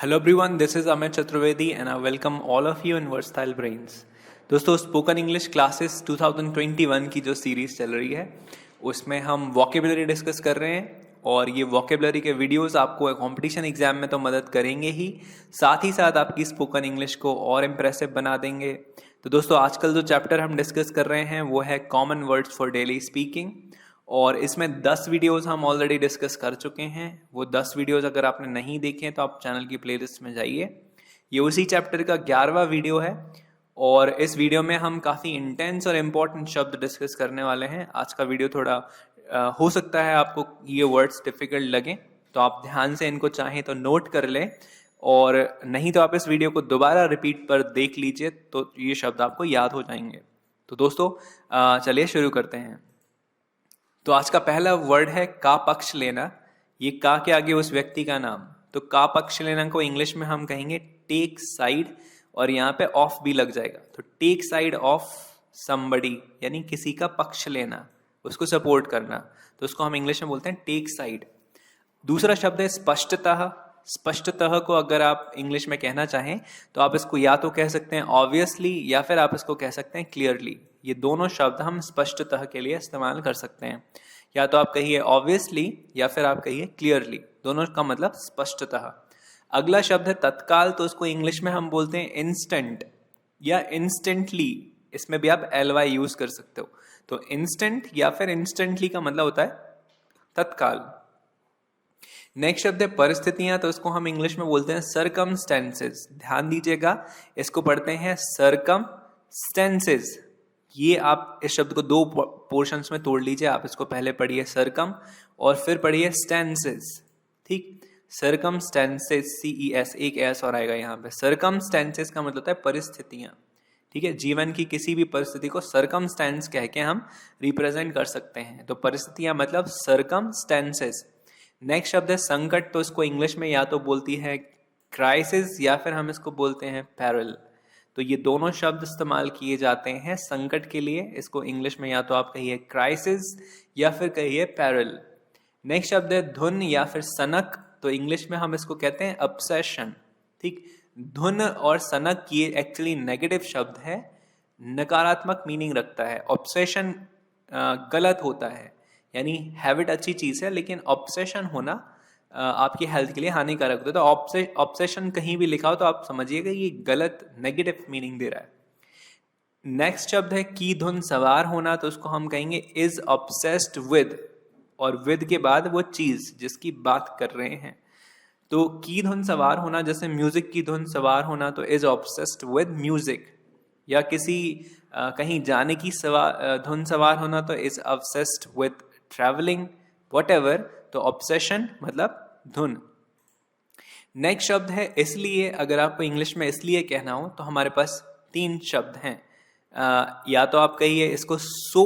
Hello everyone, this is Amit Chaturvedi and I welcome all of you in Versatile Brains. दोस्तों spoken English classes 2021 की जो series चल रही है उसमें हम वोकेबुलरी डिस्कस कर रहे हैं और ये वोकेबुलरी के वीडियोस आपको कंपटीशन एग्जाम में तो मदद करेंगे ही, साथ ही साथ आपकी स्पोकन इंग्लिश को और इम्प्रेसिव बना देंगे। तो दोस्तों आजकल जो चैप्टर हम डिस्कस कर रहे हैं वो है common words for daily speaking और इसमें 10 वीडियोस हम ऑलरेडी डिस्कस कर चुके हैं। वो 10 वीडियोस अगर आपने नहीं देखे तो आप चैनल की प्लेलिस्ट में जाइए। ये उसी चैप्टर का 11वां वीडियो है और इस वीडियो में हम काफ़ी इंटेंस और इम्पोर्टेंट शब्द डिस्कस करने वाले हैं। आज का वीडियो थोड़ा हो सकता है आपको ये वर्ड्स डिफिकल्ट लगे, तो आप ध्यान से इनको चाहें तो नोट कर लें और नहीं तो आप इस वीडियो को दोबारा रिपीट पर देख लीजिए तो ये शब्द आपको याद हो जाएंगे। तो दोस्तों चलिए शुरू करते हैं। तो आज का पहला वर्ड है का पक्ष लेना। ये का के आगे उस व्यक्ति का नाम, तो का पक्ष लेना को इंग्लिश में हम कहेंगे टेक साइड और यहाँ पे ऑफ भी लग जाएगा। तो टेक साइड ऑफ समबडी यानी किसी का पक्ष लेना, उसको सपोर्ट करना, तो उसको हम इंग्लिश में बोलते हैं टेक साइड। दूसरा शब्द है स्पष्टतः। स्पष्टतः को अगर आप इंग्लिश में कहना चाहें तो आप इसको या तो कह सकते हैं ऑब्वियसली या फिर आप इसको कह सकते हैं क्लियरली। ये दोनों शब्द हम स्पष्टतः के लिए इस्तेमाल कर सकते हैं। या तो आप कहिए ऑब्वियसली या फिर आप कहिए क्लियरली, दोनों का मतलब स्पष्टतः। अगला शब्द है तत्काल, तो उसको इंग्लिश में हम बोलते हैं इंस्टेंट या इंस्टेंटली। इसमें भी आप ly यूज कर सकते हो। तो इंस्टेंट या फिर इंस्टेंटली का मतलब होता है तत्काल। नेक्स्ट शब्द है परिस्थितियां, तो इसको हम इंग्लिश में बोलते हैं सरकमस्टेंसेस। ध्यान दीजिएगा, इसको पढ़ते हैं सरकमस्टेंसेस। ये आप इस शब्द को दो पोर्शंस में तोड़ लीजिए। आप इसको पहले पढ़िए सरकम और फिर पढ़िए स्टेंसेस। ठीक, सरकमस्टेंसेस CES, एक एस और आएगा यहाँ पे। सरकमस्टेंसेस का मतलब होता है परिस्थितियां। ठीक है, जीवन की किसी भी परिस्थिति को सरकमस्टेंस कह के हम रिप्रेजेंट कर सकते हैं। तो परिस्थितियां मतलब सरकमस्टेंसेस। नेक्स्ट शब्द है संकट, तो इसको इंग्लिश में या तो बोलती है क्राइसिस या फिर हम इसको बोलते हैं पैरल। तो ये दोनों शब्द इस्तेमाल किए जाते हैं संकट के लिए। इसको इंग्लिश में या तो आप कहिए क्राइसिस या फिर कहिए पैरल। नेक्स्ट शब्द है धुन या फिर सनक, तो इंग्लिश में हम इसको कहते हैं ऑब्सेशन। ठीक, धुन और सनक ये एक्चुअली नेगेटिव शब्द है, नकारात्मक मीनिंग रखता है। ऑब्सेशन गलत होता है, यानी हैबिट अच्छी चीज है लेकिन ऑब्सेशन होना आपकी हेल्थ के लिए हानिकारक होता है। तो ऑब्सेशन कहीं भी लिखा हो तो आप समझिएगा ये गलत नेगेटिव मीनिंग दे रहा है। नेक्स्ट शब्द है की धुन सवार होना, तो उसको हम कहेंगे इज ऑब्सेस्ड विद, और विद के बाद वो चीज जिसकी बात कर रहे हैं। तो की धुन सवार होना, जैसे म्यूजिक की धुन सवार होना तो इज ऑब्सेस्ड विद म्यूजिक, या किसी कहीं जाने की धुन सवार होना तो is obsessed with travelling, whatever. तो ऑब्सेशन मतलब धुन। नेक्स्ट शब्द है इसलिए। अगर आपको इंग्लिश में इसलिए कहना हो तो हमारे पास 3 शब्द हैं। या तो आप कहिए इसको सो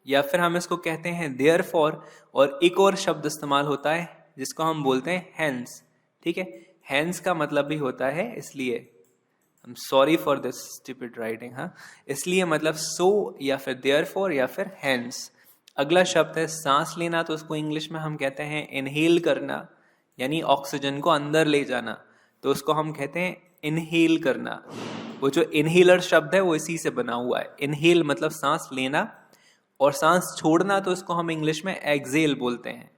या फिर हम इसको कहते हैं देयरफॉर, और एक और शब्द इस्तेमाल होता है जिसको हम बोलते हैं हैंस। ठीक है, हैंस का मतलब भी होता है इसलिए। I am sorry for this stupid writing. हाँ, इसलिए मतलब सो या फिर देयरफॉर या फिर हैंस। अगला शब्द है सांस लेना, तो उसको इंग्लिश में हम कहते हैं इनहेल करना, यानी ऑक्सीजन को अंदर ले जाना, तो उसको हम कहते हैं इनहेल करना। वो जो इनहेलर शब्द है वो इसी से बना हुआ है। इनहेल मतलब सांस लेना, और सांस छोड़ना तो उसको हम इंग्लिश में एक्सेल बोलते हैं।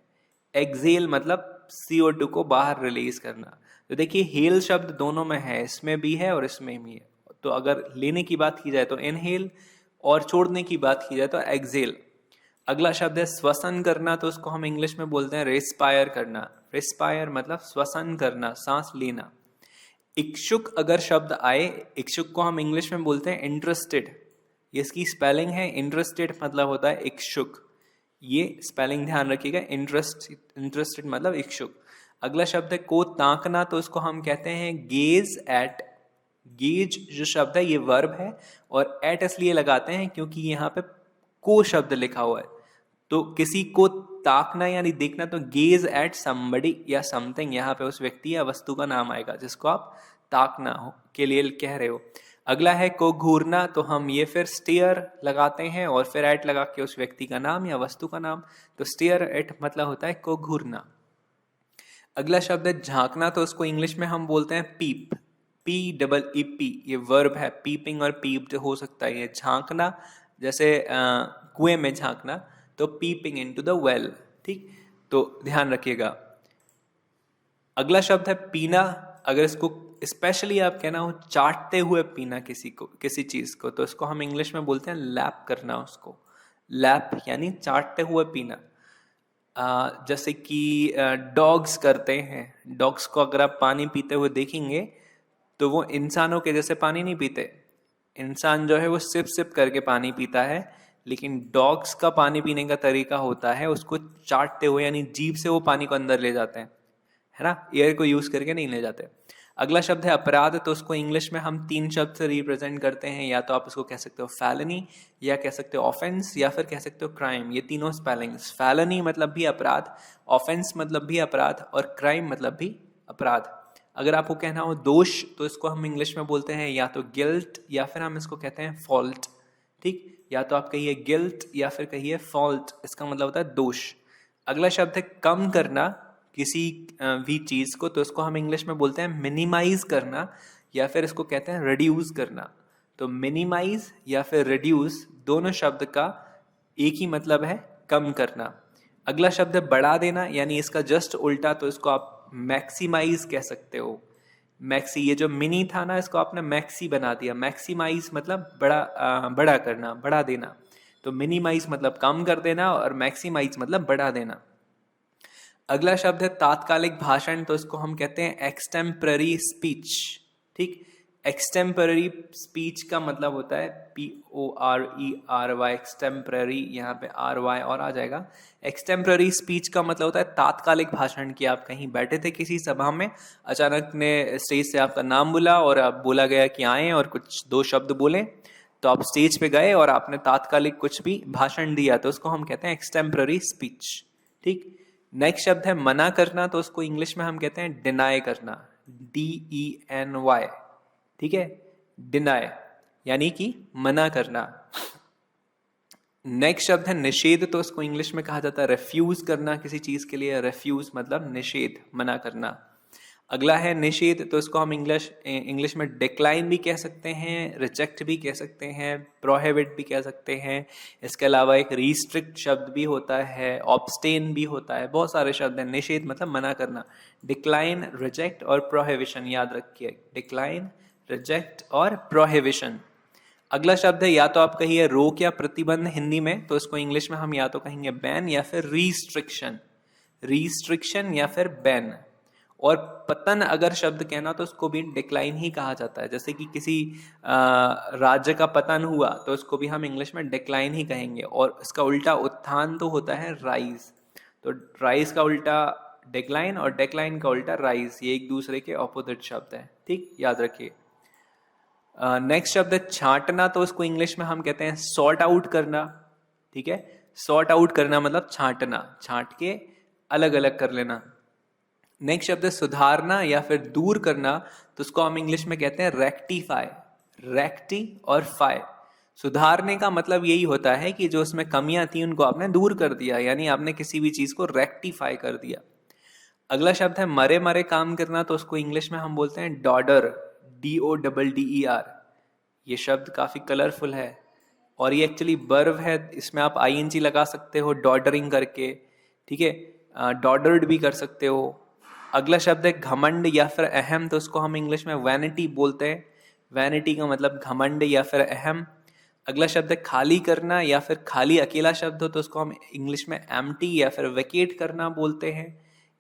एक्सेल मतलब CO2 को बाहर रिलीज करना। तो देखिए हेल शब्द दोनों में है, इसमें भी है और इसमें भी है। तो अगर लेने की बात की जाए तो इनहेल और छोड़ने की बात की जाए तो एक्सेल। अगला शब्द है श्वसन करना, तो उसको हम इंग्लिश में बोलते हैं रेस्पायर करना। रेस्पायर मतलब श्वसन करना, सांस लेना। इच्छुक अगर शब्द आए, इच्छुक को हम इंग्लिश में बोलते हैं इंटरेस्टेड। इसकी स्पेलिंग है इंटरेस्टेड मतलब होता है इच्छुक। ये स्पेलिंग ध्यान रखिएगा, इंटरेस्टेड मतलब इच्छुक। अगला शब्द है को ताकना, तो उसको हम कहते हैं गेज एट। गेज जो शब्द है ये वर्ब है और एट इसलिए लगाते हैं क्योंकि यहाँ पे को शब्द लिखा हुआ है। तो किसी को ताकना यानी देखना, तो गेज एट समबडी या समथिंग, यहाँ पे उस व्यक्ति या वस्तु का नाम आएगा जिसको आप ताकना हो के लिए कह रहे हो। अगला है को घूरना, तो हम ये फिर स्टेयर लगाते हैं और फिर एट लगा के उस व्यक्ति का नाम या वस्तु का नाम। तो स्टेयर एट मतलब होता है को घूरना। अगला शब्द है झांकना, तो उसको इंग्लिश में हम बोलते हैं पीप, PEEP। ये वर्ब है, पीपिंग और पीप्ड हो सकता है। ये झांकना जैसे कुएं में झांकना, तो पीपिंग इनटू द वेल, ठीक, तो ध्यान रखिएगा। अगला शब्द है पीना। अगर इसको स्पेशली आप कहना हो चाटते हुए पीना किसी चीज को, तो इसको हम इंग्लिश में बोलते हैं लैप करना। उसको लैप यानी चाटते हुए पीना। जैसे कि डॉग्स करते हैं। डॉग्स को अगर आप पानी पीते हुए देखेंगे तो वो इंसानों के जैसे पानी नहीं पीते। इंसान जो है वो सिप सिप करके पानी पीता है, लेकिन डॉग्स का पानी पीने का तरीका होता है उसको चाटते हुए, यानी जीभ से वो पानी को अंदर ले जाते हैं, है ना, एयर को यूज करके नहीं ले जाते। अगला शब्द है अपराध, तो उसको इंग्लिश में हम 3 शब्द से रिप्रेजेंट करते हैं। या तो आप उसको कह सकते हो फैलनी, या कह सकते हो ऑफेंस, या फिर कह सकते हो क्राइम। ये तीनों स्पेलिंग्स, फैलनी मतलब भी अपराध, ऑफेंस मतलब भी अपराध, और क्राइम मतलब भी अपराध। अगर आपको कहना हो दोष, तो इसको हम इंग्लिश में बोलते हैं या तो गिल्ट, या फिर हम इसको कहते हैं फॉल्ट, ठीक। या तो आप कहिए गिल्ट या फिर कहिए फॉल्ट, इसका मतलब होता है दोष। अगला शब्द है कम करना किसी भी चीज को, तो इसको हम इंग्लिश में बोलते हैं मिनिमाइज करना, या फिर इसको कहते हैं रिड्यूस करना। तो मिनिमाइज या फिर रिड्यूस दोनों शब्द का एक ही मतलब है, कम करना। अगला शब्द है बढ़ा देना, यानी इसका जस्ट उल्टा, तो इसको आप मैक्सिमाइज कह सकते हो। मैक्सी, ये जो मिनी था ना, इसको आपने मैक्सी बना दिया। मैक्सिमाइज मतलब बड़ा करना, बढ़ा देना। तो मिनिमाइज मतलब कम कर देना, और मैक्सिमाइज मतलब बढ़ा देना। अगला शब्द है तात्कालिक भाषण, तो इसको हम कहते हैं एक्सटेम्पररी स्पीच, ठीक। एक्सटेम्पररी स्पीच का मतलब होता है PORERY, एक्सटेम्पररी, यहाँ पे RY और आ जाएगा। एक्सटेम्पररी स्पीच का मतलब होता है तात्कालिक भाषण, कि आप कहीं बैठे थे किसी सभा में, अचानक ने स्टेज से आपका नाम बुला और आप बोला गया कि आए और कुछ 2 शब्द बोले, तो आप स्टेज पे गए और आपने तात्कालिक कुछ भी भाषण दिया, तो उसको हम कहते हैं एक्सटेम्पररी स्पीच, ठीक। नेक्स्ट शब्द है मना करना, तो उसको इंग्लिश में हम कहते हैं डिनाई करना, DENY, ठीक है, डिनाई यानी कि मना करना। नेक्स्ट शब्द है निषेध, तो इसको इंग्लिश में कहा जाता है रेफ्यूज करना किसी चीज के लिए। रेफ्यूज मतलब निषेध, मना करना। अगला है निषेध, तो इसको हम इंग्लिश में डिक्लाइन भी कह सकते हैं, रिजेक्ट भी कह सकते हैं, प्रोहिबिट भी कह सकते हैं। इसके अलावा एक रिस्ट्रिक्ट शब्द भी होता है, ऑब्स्टेन भी होता है, बहुत सारे शब्द हैं। निषेध मतलब मना करना। डिक्लाइन, रिजेक्ट और प्रोहिबिशन याद रखिए, डिक्लाइन, रिजेक्ट और प्रोहिबिशन। अगला शब्द है, या तो आप कहिए रोक या प्रतिबंध हिंदी में, तो इसको इंग्लिश में हम या तो कहेंगे बैन या फिर रिस्ट्रिक्शन, रिस्ट्रिक्शन या फिर बैन। और पतन अगर शब्द कहना, तो उसको भी डिक्लाइन ही कहा जाता है। जैसे कि किसी राज्य का पतन हुआ, तो उसको भी हम इंग्लिश में डिक्लाइन ही कहेंगे। और इसका उल्टा उत्थान तो होता है राइज, तो राइज का उल्टा डिक्लाइन और डिक्लाइन का उल्टा राइज, ये एक दूसरे के ऑपोजिट शब्द है, ठीक, याद रखिए। नेक्स्ट शब्द है छांटना, तो उसको इंग्लिश में हम कहते हैं सॉर्ट आउट करना, ठीक है। सॉर्ट आउट करना मतलब छांटना, छांट के अलग अलग कर लेना। नेक्स्ट शब्द है सुधारना या फिर दूर करना, तो उसको हम इंग्लिश में कहते हैं रेक्टिफाई, रेक्टी और फाई। सुधारने का मतलब यही होता है कि जो उसमें कमियां थी उनको आपने दूर कर दिया, यानी आपने किसी भी चीज को रेक्टिफाई कर दिया। अगला शब्द है मरे मरे काम करना, तो उसको इंग्लिश में हम बोलते हैं डॉडर, DODDER। ये शब्द काफी कलरफुल है और ये एक्चुअली वर्ब है, इसमें आप ING लगा सकते हो डॉडरिंग करके, ठीक है, डॉडर्ड भी कर सकते हो। अगला शब्द है घमंड या फिर अहम, तो उसको हम इंग्लिश में वैनिटी बोलते हैं। वैनिटी का मतलब घमंड या फिर अहम। अगला शब्द है खाली करना या फिर खाली अकेला शब्द हो, तो उसको हम इंग्लिश में एम्प्टी या फिर वेकेट करना बोलते हैं।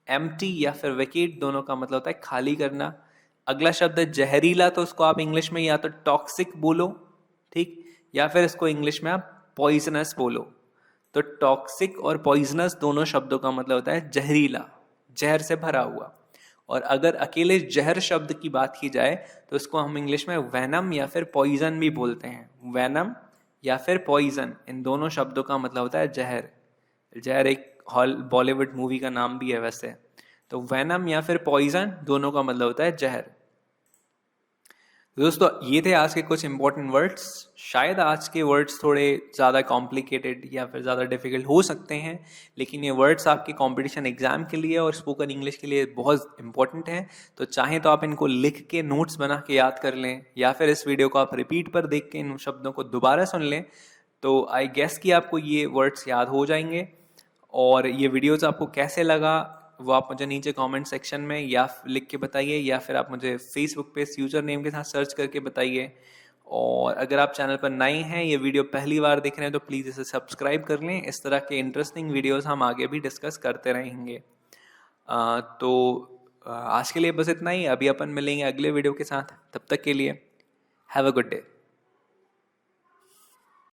एम्प्टी या फिर वेकेट दोनों का मतलब होता है खाली करना। अगला शब्द है जहरीला, तो उसको आप इंग्लिश में या तो टॉक्सिक बोलो, ठीक, या फिर इसको इंग्लिश में आप पॉइजनस बोलो। तो टॉक्सिक और पॉइजनस दोनों शब्दों का मतलब होता है जहरीला, जहर से भरा हुआ। और अगर अकेले जहर शब्द की बात की जाए, तो इसको हम इंग्लिश में वेनम या फिर पॉइजन भी बोलते हैं। वेनम या फिर पॉइजन, इन दोनों शब्दों का मतलब होता है जहर। जहर एक बॉलीवुड मूवी का नाम भी है वैसे। तो वेनम या फिर पॉइजन दोनों का मतलब होता है जहर। दोस्तों ये थे आज के कुछ इंपॉर्टेंट वर्ड्स। शायद आज के वर्ड्स थोड़े ज़्यादा कॉम्प्लिकेटेड या फिर ज़्यादा डिफिकल्ट हो सकते हैं, लेकिन ये वर्ड्स आपके कंपटीशन एग्जाम के लिए और स्पोकन इंग्लिश के लिए बहुत इंपॉर्टेंट हैं। तो चाहें तो आप इनको लिख के नोट्स बना के याद कर लें, या फिर इस वीडियो को आप रिपीट पर देख के इन शब्दों को दोबारा सुन लें, तो आई गेस कि आपको ये वर्ड्स याद हो जाएंगे। और ये वीडियोस आपको कैसे लगा वो आप मुझे नीचे कमेंट सेक्शन में या लिख के बताइए, या फिर आप मुझे फेसबुक पे यूजर नेम के साथ सर्च करके बताइए। और अगर आप चैनल पर नए हैं, ये वीडियो पहली बार देख रहे हैं, तो प्लीज़ इसे सब्सक्राइब कर लें। इस तरह के इंटरेस्टिंग वीडियोस हम आगे भी डिस्कस करते रहेंगे। आज के लिए बस इतना ही। अभी अपन मिलेंगे अगले वीडियो के साथ। तब तक के लिए हैव अ गुड डे।